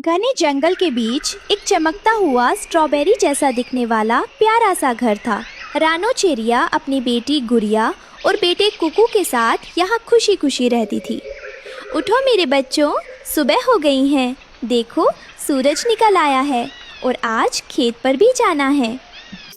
घने जंगल के बीच एक चमकता हुआ स्ट्रॉबेरी जैसा दिखने वाला प्यारा सा घर था। रानो चिड़िया अपनी बेटी गुड़िया और बेटे कुकू के साथ यहाँ खुशी खुशी रहती थी। उठो मेरे बच्चों, सुबह हो गई है। देखो सूरज निकल आया है और आज खेत पर भी जाना है।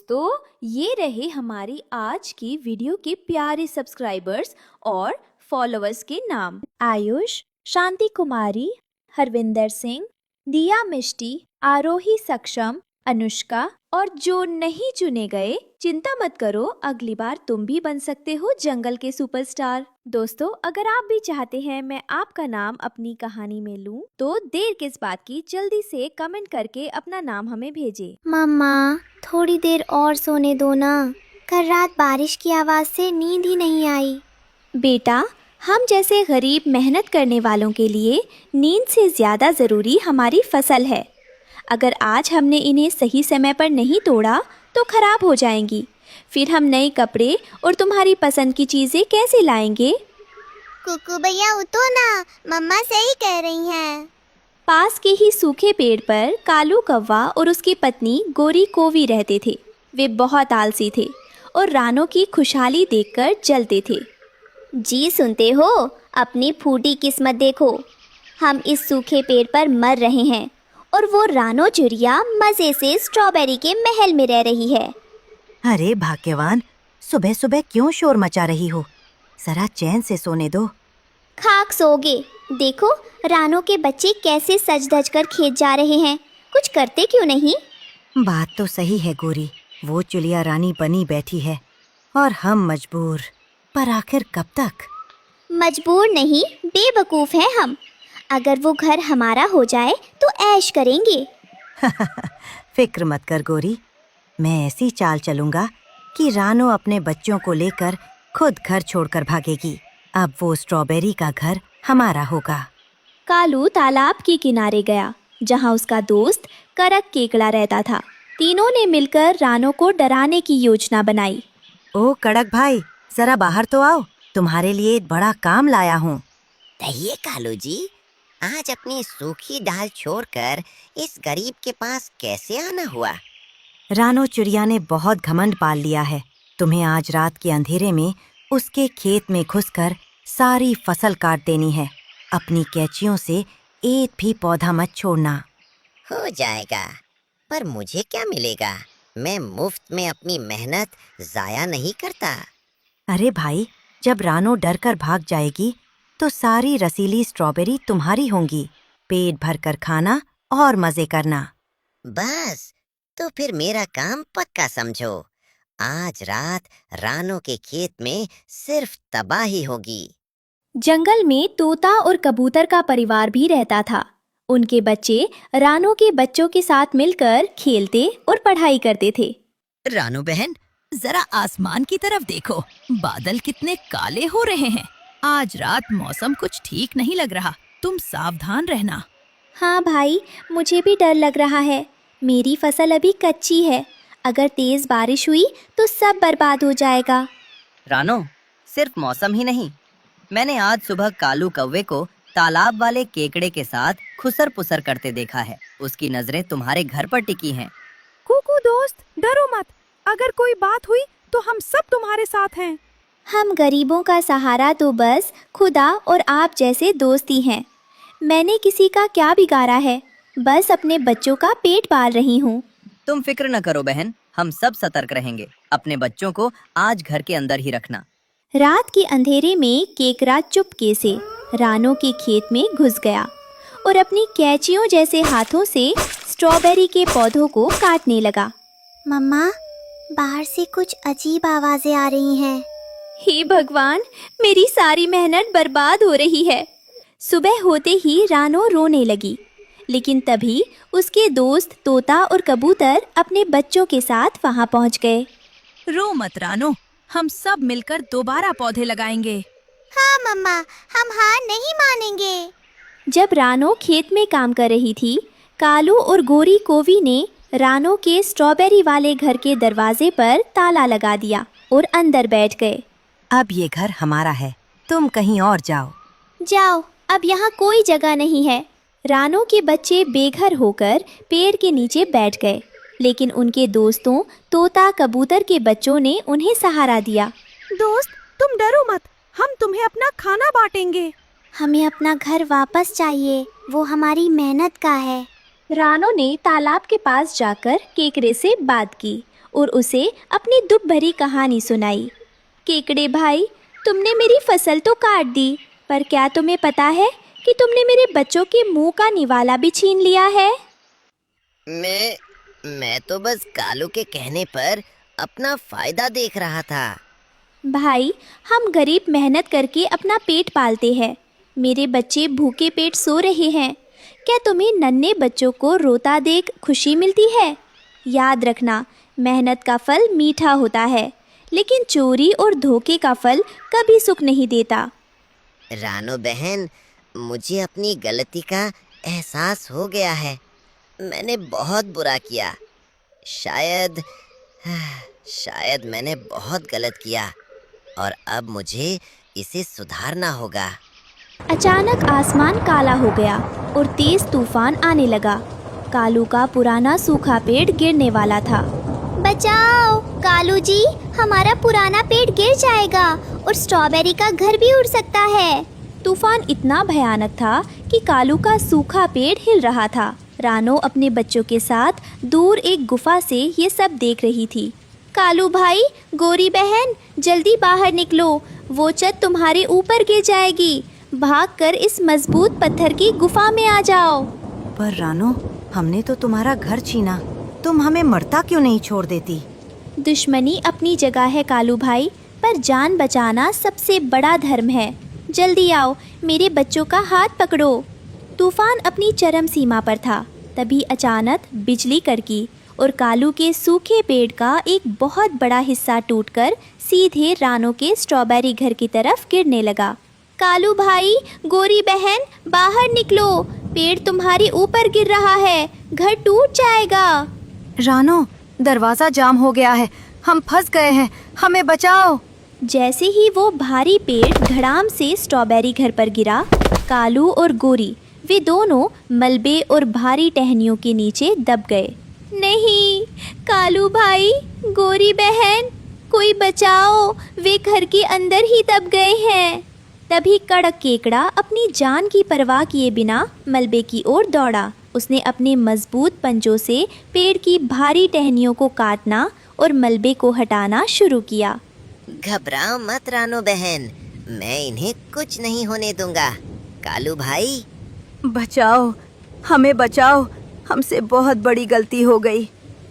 तो ये रहे हमारी आज की वीडियो के प्यारे सब्सक्राइबर्स और फॉलोअर्स के नाम। आयुष, शांति कुमारी, हरविंदर सिंह, दिया मिष्टी, आरोही सक्षम, अनुष्का और जो नहीं चुने गए चिंता मत करो, अगली बार तुम भी बन सकते हो जंगल के सुपरस्टार। दोस्तों, अगर आप भी चाहते हैं मैं आपका नाम अपनी कहानी में लूं, तो देर किस बात की, जल्दी से कमेंट करके अपना नाम हमें भेजें। मम्मा, थोड़ी देर और सोने दो ना। कल रात बारिश की आवाज़ से नींद ही नहीं आई। बेटा, हम जैसे गरीब मेहनत करने वालों के लिए नींद से ज़्यादा ज़रूरी हमारी फसल है। अगर आज हमने इन्हें सही समय पर नहीं तोड़ा तो खराब हो जाएंगी। फिर हम नए कपड़े और तुम्हारी पसंद की चीज़ें कैसे लाएंगे? कुकू भैया उठो ना, मम्मा सही कह रही हैं। पास के ही सूखे पेड़ पर कालू कौवा और उसकी पत्नी गोरी कोवी रहते थे। वे बहुत आलसी थे और रानो की खुशहाली देखकर जलते थे। जी सुनते हो, अपनी फूटी किस्मत देखो। हम इस सूखे पेड़ पर मर रहे हैं और वो रानो चिड़िया मज़े से स्ट्रॉबेरी के महल में रह रही है। अरे भाग्यवान, सुबह सुबह क्यों शोर मचा रही हो? जरा चैन से सोने दो। खाक सोगे। देखो रानो के बच्चे कैसे सज धज कर खेत जा रहे हैं, कुछ करते क्यों नहीं? बात तो सही है गोरी, वो चिड़िया रानी बनी बैठी है और हम मजबूर। पर आखिर कब तक? मजबूर नहीं, बेवकूफ़ हैं हम। अगर वो घर हमारा हो जाए तो ऐश करेंगे। फिक्र मत कर गोरी, मैं ऐसी चाल चलूंगा कि रानो अपने बच्चों को लेकर खुद घर छोड़कर भागेगी। अब वो स्ट्रॉबेरी का घर हमारा होगा। कालू तालाब के किनारे गया जहां उसका दोस्त करक केकड़ा रहता था। तीनों ने मिलकर रानो को डराने की योजना बनाई। ओ कड़क भाई, जरा बाहर तो आओ, तुम्हारे लिए एक बड़ा काम लाया हूँ। कहिए कालू जी, आज अपनी सूखी डाल छोड़कर इस गरीब के पास कैसे आना हुआ? रानो चिड़िया ने बहुत घमंड पाल लिया है। तुम्हें आज रात के अंधेरे में उसके खेत में घुसकर सारी फसल काट देनी है। अपनी कैंचियों से एक भी पौधा मत छोड़ना। हो जाएगा, पर मुझे क्या मिलेगा? मैं मुफ्त में अपनी मेहनत जाया नहीं करता। अरे भाई, जब रानो डर कर भाग जाएगी तो सारी रसीली स्ट्रॉबेरी तुम्हारी होंगी। पेट भर कर खाना और मजे करना। बस, तो फिर मेरा काम पक्का समझो। आज रात रानो के खेत में सिर्फ तबाही होगी। जंगल में तोता और कबूतर का परिवार भी रहता था। उनके बच्चे रानो के बच्चों के साथ मिलकर खेलते और पढ़ाई करते थे। रानो बहन, जरा आसमान की तरफ देखो, बादल कितने काले हो रहे हैं। आज रात मौसम कुछ ठीक नहीं लग रहा, तुम सावधान रहना। हाँ भाई, मुझे भी डर लग रहा है। मेरी फसल अभी कच्ची है, अगर तेज बारिश हुई तो सब बर्बाद हो जाएगा। रानो, सिर्फ मौसम ही नहीं, मैंने आज सुबह कालू कौवे को तालाब वाले केकड़े के साथ खुसर पुसर करते देखा है। उसकी नजरें तुम्हारे घर पर टिकी हैं। कुकू दोस्त, डरो मत। अगर कोई बात हुई तो हम सब तुम्हारे साथ हैं। हम गरीबों का सहारा तो बस खुदा और आप जैसे दोस्त ही हैं। मैंने किसी का क्या बिगाड़ा है, बस अपने बच्चों का पेट पाल रही हूँ। तुम फिक्र न करो बहन, हम सब सतर्क रहेंगे। अपने बच्चों को आज घर के अंदर ही रखना। रात के अंधेरे में केकड़ा चुपके से रानो के खेत में घुस गया और अपनी कैंचियों जैसे हाथों से स्ट्रॉबेरी के पौधों को काटने लगा। मम्मा, बाहर से कुछ अजीब आवाजें आ रही हैं। हे भगवान, मेरी सारी मेहनत बर्बाद हो रही है। सुबह होते ही रानो रोने लगी, लेकिन तभी उसके दोस्त तोता और कबूतर अपने बच्चों के साथ वहां पहुंच गए। रो मत रानो, हम सब मिलकर दोबारा पौधे लगाएंगे। हाँ मम्मा, हम हार नहीं मानेंगे। जब रानो खेत में काम कर रही थी, कालू और गोरी कोवी ने रानो के स्ट्रॉबेरी वाले घर के दरवाजे पर ताला लगा दिया और अंदर बैठ गए। अब ये घर हमारा है, तुम कहीं और जाओ। जाओ, अब यहाँ कोई जगह नहीं है। रानो के बच्चे बेघर होकर पेड़ के नीचे बैठ गए, लेकिन उनके दोस्तों तोता कबूतर के बच्चों ने उन्हें सहारा दिया। दोस्त, तुम डरो मत, हम तुम्हें अपना खाना बांटेंगे। हमें अपना घर वापस चाहिए, वो हमारी मेहनत का है। रानो ने तालाब के पास जाकर केकड़े से बात की और उसे अपनी दुख भरी कहानी सुनाई। केकड़े भाई, तुमने मेरी फसल तो काट दी, पर क्या तुम्हें पता है कि तुमने मेरे बच्चों के मुंह का निवाला भी छीन लिया है? मैं तो बस कालू के कहने पर अपना फायदा देख रहा था। भाई, हम गरीब मेहनत करके अपना पेट पालते हैं। मेरे बच्चे भूखे पेट सो रहे हैं। क्या तुम्हें नन्हे बच्चों को रोता देख खुशी मिलती है? याद रखना, मेहनत का फल मीठा होता है, लेकिन चोरी और धोखे का फल कभी सुख नहीं देता। रानो बहन, मुझे अपनी गलती का एहसास हो गया है। मैंने बहुत बुरा किया। शायद मैंने बहुत गलत किया और अब मुझे इसे सुधारना होगा। अचानक आसमान काला हो गया और तेज तूफान आने लगा। कालू का पुराना सूखा पेड़ गिरने वाला था। बचाओ कालू जी, हमारा पुराना पेड़ गिर जाएगा और स्ट्रॉबेरी का घर भी उड़ सकता है। तूफान इतना भयानक था कि कालू का सूखा पेड़ हिल रहा था। रानो अपने बच्चों के साथ दूर एक गुफा से ये सब देख रही थी। कालू भाई, गोरी बहन, जल्दी बाहर निकलो, वो छत तुम्हारे ऊपर गिर जाएगी। भागकर इस मजबूत पत्थर की गुफा में आ जाओ। पर रानो, हमने तो तुम्हारा घर छीना, तुम हमें मरता क्यों नहीं छोड़ देती? दुश्मनी अपनी जगह है कालू भाई, पर जान बचाना सबसे बड़ा धर्म है। जल्दी आओ, मेरे बच्चों का हाथ पकड़ो। तूफान अपनी चरम सीमा पर था। तभी अचानक बिजली कड़की और कालू के सूखे पेड़ का एक बहुत बड़ा हिस्सा टूटकर सीधे रानो के स्ट्रॉबेरी घर की तरफ गिरने लगा। कालू भाई, गोरी बहन, बाहर निकलो, पेड़ तुम्हारे ऊपर गिर रहा है, घर टूट जाएगा। रानो, दरवाजा जाम हो गया है, हम फंस गए हैं, हमें बचाओ। जैसे ही वो भारी पेड़ धड़ाम से स्ट्रॉबेरी घर पर गिरा, कालू और गोरी वे दोनों मलबे और भारी टहनियों के नीचे दब गए। नहीं, कालू भाई, गोरी बहन, कोई बचाओ, वे घर के अंदर ही दब गए हैं। तभी कड़क केकड़ा अपनी जान की परवाह किए बिना मलबे की ओर दौड़ा। उसने अपने मजबूत पंजों से पेड़ की भारी टहनियों को काटना और मलबे को हटाना शुरू किया। घबराओ मत रानो बहन, मैं इन्हें कुछ नहीं होने दूंगा। कालू भाई, बचाओ, हमें बचाओ, हमसे बहुत बड़ी गलती हो गई।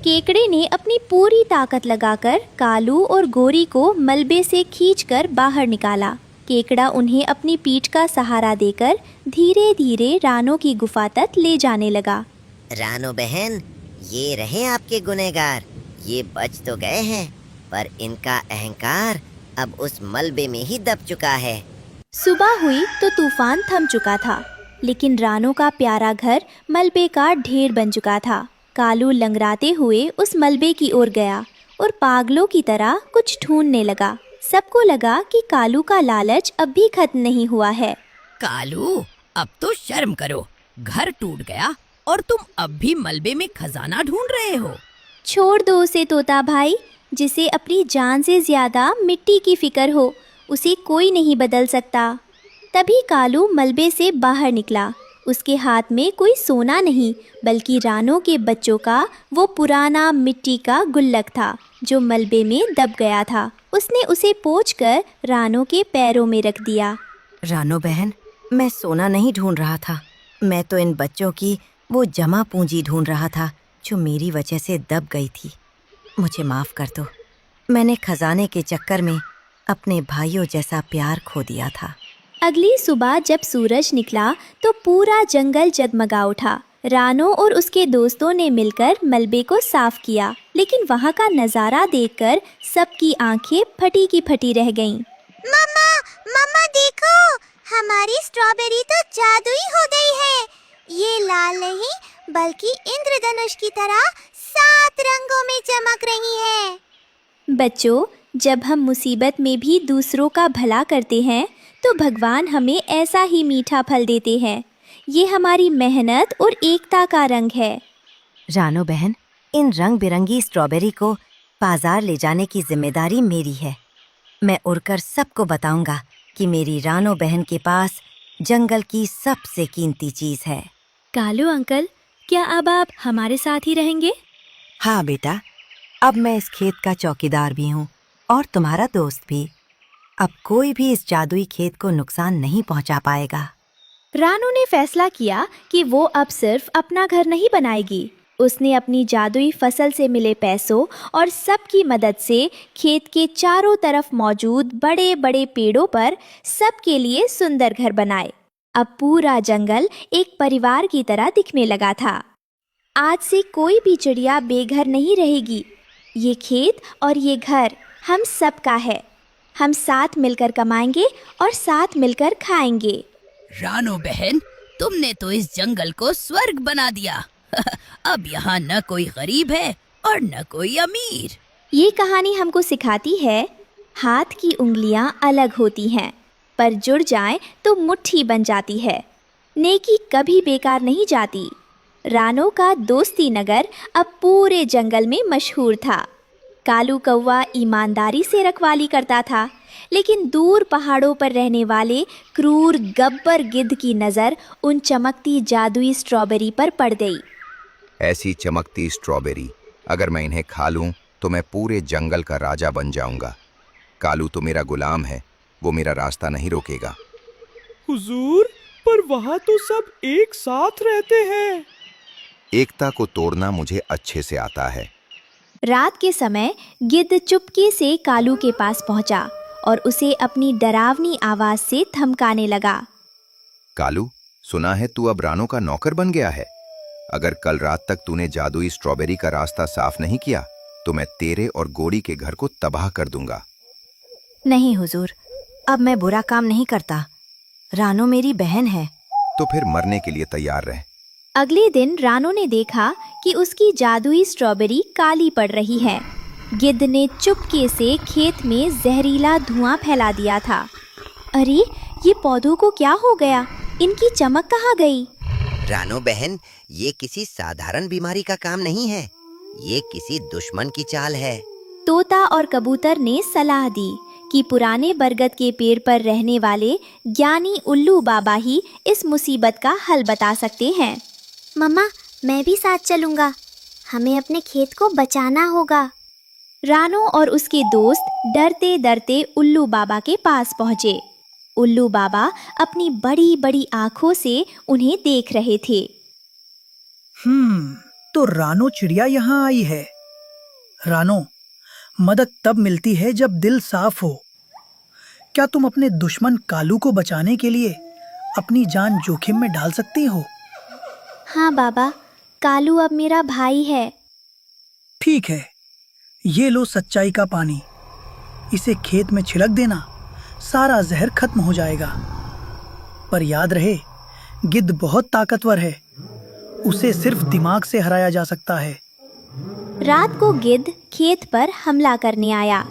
केकड़े ने अपनी पूरी ताकत लगाकर कालू और गोरी को मलबे से खींचकर बाहर निकाला। केकड़ा उन्हें अपनी पीठ का सहारा देकर धीरे धीरे रानो की गुफा तक ले जाने लगा। रानो बहन, ये रहे आपके गुनहगार। ये बच तो गए हैं, पर इनका अहंकार अब उस मलबे में ही दब चुका है। सुबह हुई तो तूफान थम चुका था, लेकिन रानो का प्यारा घर मलबे का ढेर बन चुका था। कालू लंगड़ाते हुए उस मलबे की ओर गया और पागलों की तरह कुछ ढूंढने लगा। सबको लगा कि कालू का लालच अब भी खत्म नहीं हुआ है। कालू, अब तो शर्म करो, घर टूट गया और तुम अब भी मलबे में खजाना ढूंढ रहे हो। छोड़ दो उसे तोता भाई, जिसे अपनी जान से ज्यादा मिट्टी की फिक्र हो, उसे कोई नहीं बदल सकता। तभी कालू मलबे से बाहर निकला। उसके हाथ में कोई सोना नहीं, बल्कि रानो के बच्चों का वो पुराना मिट्टी का गुल्लक था जो मलबे में दब गया था। उसने उसे पोंछकर रानो के पैरों में रख दिया। रानो बहन, मैं सोना नहीं ढूंढ रहा था, मैं तो इन बच्चों की वो जमा पूंजी ढूंढ रहा था जो मेरी वजह से दब गई थी। मुझे माफ कर दो, मैंने खजाने के चक्कर में अपने भाइयों जैसा प्यार खो दिया था। अगली सुबह जब सूरज निकला तो पूरा जंगल जगमगा उठा। रानो और उसके दोस्तों ने मिलकर मलबे को साफ किया, लेकिन वहाँ का नज़ारा देखकर सबकी आंखें फटी की फटी रह गईं। मम्मा, मम्मा देखो, हमारी स्ट्रॉबेरी तो जादुई हो गई है। ये लाल नहीं, बल्कि इंद्रधनुष की तरह 7 रंगों में चमक रही है। बच्चों, जब हम मुसीबत में भी दूसरों का भला करते हैं तो भगवान हमें ऐसा ही मीठा फल देते हैं। ये हमारी मेहनत और एकता का रंग है। रानो बहन, इन रंग बिरंगी स्ट्रॉबेरी को बाजार ले जाने की जिम्मेदारी मेरी है। मैं उड़कर सबको बताऊंगा कि मेरी रानो बहन के पास जंगल की सबसे कीमती चीज है। कालू अंकल, क्या अब आप हमारे साथ ही रहेंगे? हाँ बेटा, अब मैं इस खेत का चौकीदार भी हूँ और तुम्हारा दोस्त भी। अब कोई भी इस जादुई खेत को नुकसान नहीं पहुँचा पाएगा। रानू ने फैसला किया कि वो अब सिर्फ अपना घर नहीं बनाएगी। उसने अपनी जादुई फसल से मिले पैसों और सबकी मदद से खेत के चारों तरफ मौजूद बड़े बड़े पेड़ों पर सबके लिए सुंदर घर बनाए। अब पूरा जंगल एक परिवार की तरह दिखने लगा था। आज से कोई भी चिड़िया बेघर नहीं रहेगी। ये खेत और ये घर हम सबका है। हम साथ मिलकर कमाएंगे और साथ मिलकर खाएंगे। रानो बहन, तुमने तो इस जंगल को स्वर्ग बना दिया। अब यहाँ न कोई गरीब है और न कोई अमीर। ये कहानी हमको सिखाती है, हाथ की उंगलियां अलग होती हैं, पर जुड़ जाएं तो मुट्ठी बन जाती है। नेकी कभी बेकार नहीं जाती। रानो का दोस्ती नगर अब पूरे जंगल में मशहूर था। कालू कौवा ईमानदारी से रखवाली करता था, लेकिन दूर पहाड़ों पर रहने वाले क्रूर गब्बर गिद्ध की नज़र उन चमकती जादुई स्ट्रॉबेरी पर पड़ गई। ऐसी चमकती स्ट्रॉबेरी, अगर मैं इन्हें खा लूं तो मैं पूरे जंगल का राजा बन जाऊंगा। कालू तो मेरा गुलाम है, वो मेरा रास्ता नहीं रोकेगा। हुजूर, पर वहाँ तो सब एक साथ रहते हैं। एकता को तोड़ना मुझे अच्छे से आता है। रात के समय गिद्ध चुपके से कालू के पास पहुंचा और उसे अपनी डरावनी आवाज से धमकाने लगा। कालू, सुना है तू अब रानो का नौकर बन गया है। अगर कल रात तक तूने जादुई स्ट्रॉबेरी का रास्ता साफ नहीं किया तो मैं तेरे और गोरी के घर को तबाह कर दूंगा। नहीं हुजूर, अब मैं बुरा काम नहीं करता। रानो मेरी बहन है। तो फिर मरने के लिए तैयार रह। अगले दिन रानो ने देखा कि उसकी जादुई स्ट्रॉबेरी काली पड़ रही है। गिद्ध ने चुपके से खेत में जहरीला धुआं फैला दिया था। अरे, ये पौधों को क्या हो गया? इनकी चमक कहाँ गई? रानो बहन, ये किसी साधारण बीमारी का काम नहीं है, ये किसी दुश्मन की चाल है। तोता और कबूतर ने सलाह दी कि पुराने बरगद के पेड़ पर रहने वाले ज्ञानी उल्लू बाबा ही इस मुसीबत का हल बता सकते हैं। मम्मा, मैं भी साथ चलूंगा। हमें अपने खेत को बचाना होगा। रानो और उसके दोस्त डरते डरते उल्लू बाबा के पास पहुंचे। उल्लू बाबा अपनी बड़ी बड़ी आंखों से उन्हें देख रहे थे। तो रानो चिड़िया यहाँ आई है। रानो, मदद तब मिलती है जब दिल साफ हो। क्या तुम अपने दुश्मन कालू को बचाने के लिए अपनी जान जोखिम में डाल सकती हो? हाँ बाबा, कालू अब मेरा भाई है। ठीक है, ये लो सच्चाई का पानी। इसे खेत में छिड़क देना, सारा जहर खत्म हो जाएगा। पर याद रहे, गिद्ध बहुत ताकतवर है, उसे सिर्फ दिमाग से हराया जा सकता है। रात को गिद्ध खेत पर हमला करने आया।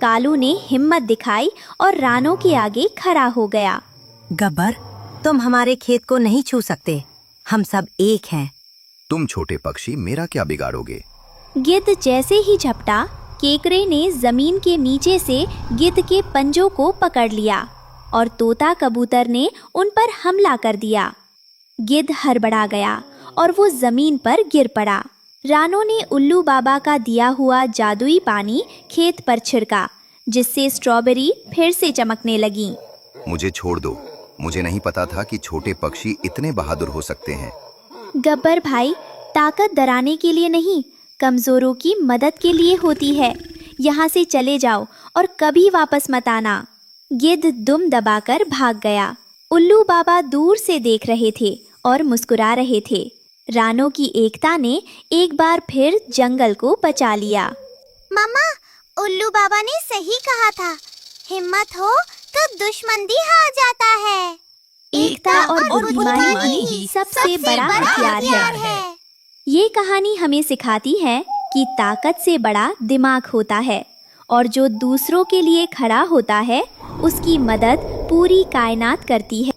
कालू ने हिम्मत दिखाई और रानो के आगे खड़ा हो गया। गब्बर, तुम हमारे खेत को नहीं छू सकते। हम सब एक हैं। तुम छोटे पक्षी मेरा क्या बिगाड़ोगे? गिद्ध जैसे ही झपटा, केकड़े ने जमीन के नीचे से गिद्ध के पंजों को पकड़ लिया और तोता कबूतर ने उन पर हमला कर दिया। गिद्ध हड़बड़ा गया और वो जमीन पर गिर पड़ा। रानो ने उल्लू बाबा का दिया हुआ जादुई पानी खेत पर छिड़का, जिससे स्ट्रॉबेरी फिर से चमकने लगी। मुझे छोड़ दो, मुझे नहीं पता था कि छोटे पक्षी इतने बहादुर हो सकते हैं। गब्बर भाई, ताकत डराने के लिए नहीं, कमजोरों की मदद के लिए होती है। यहाँ से चले जाओ और कभी वापस मत आना। गिद्ध दुम दबाकर भाग गया। उल्लू बाबा दूर से देख रहे थे और मुस्कुरा रहे थे। रानो की एकता ने एक बार फिर जंगल को बचा लिया। मम्मा, उल्लू बाबा ने सही कहा था, हिम्मत हो तो दुश्मन भी हार जाता है। एकता और बुद्धिमानी ही सबसे बड़ा हथियार है। ये कहानी हमें सिखाती है कि ताकत से बड़ा दिमाग होता है और जो दूसरों के लिए खड़ा होता है उसकी मदद पूरी कायनात करती है।